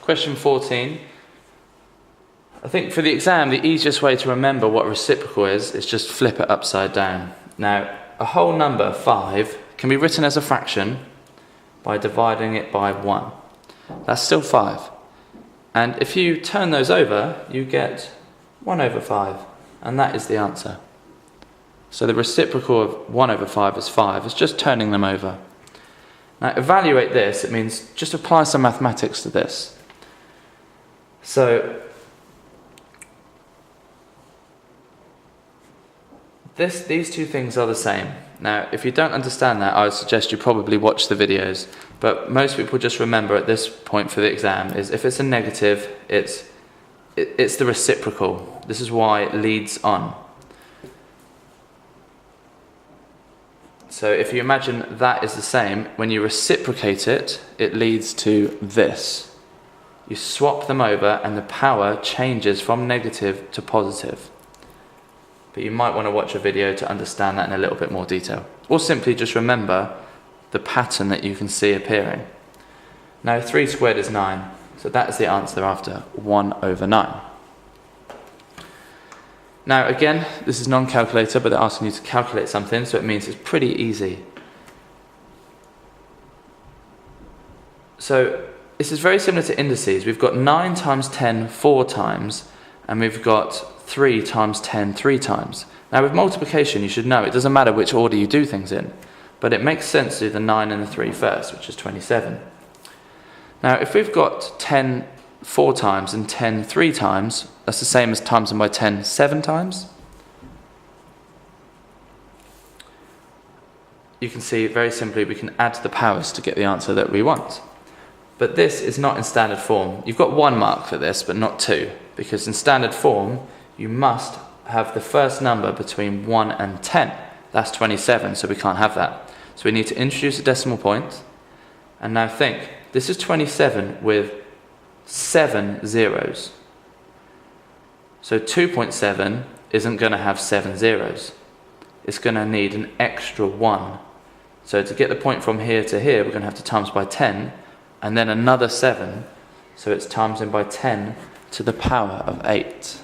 Question 14. I think for the exam, the easiest way to remember what a reciprocal is just flip it upside down. Now, a whole number, 5, can be written as a fraction by dividing it by 1. That's still 5. And if you turn those over, you get 1 over 5. And that is the answer. So the reciprocal of 1 over 5 is 5. It's just turning them over. Now, evaluate this. It means just apply some mathematics to this. So these two things are the same. Now, if you don't understand that, I would suggest you probably watch the videos. But most people just remember at this point for the exam is if it's a negative, it's the reciprocal. This is why it leads on. So if you imagine that is the same, when you reciprocate it, it leads to this. You swap them over and the power changes from negative to positive. But you might want to watch a video to understand that in a little bit more detail. Or simply just remember the pattern that you can see appearing. Now 3 squared is 9, so that is the answer after 1 over 9. Now again, this is non-calculator, but they're asking you to calculate something, so it means it's pretty easy. So this is very similar to indices. We've got 9 times 10 4 times, and we've got 3 times 10 3 times. Now with multiplication, you should know it doesn't matter which order you do things in, but it makes sense to do the 9 and the 3 first, which is 27. Now if we've got 10 4 times and 10 3 times, that's the same as times them by 10 7 times. You can see very simply we can add the powers to get the answer that we want. But this is not in standard form. You've got 1 mark for this, but not 2, because in standard form you must have the first number between 1 and 10. That's 27, so we can't have that. So we need to introduce a decimal point. And now think, this is 27 with 7 zeros. So 2.7 isn't going to have 7 zeros. It's going to need an extra 1. So to get the point from here to here, we're going to have to times by 10, and then another 7. So it's times in by 10 to the power of 8.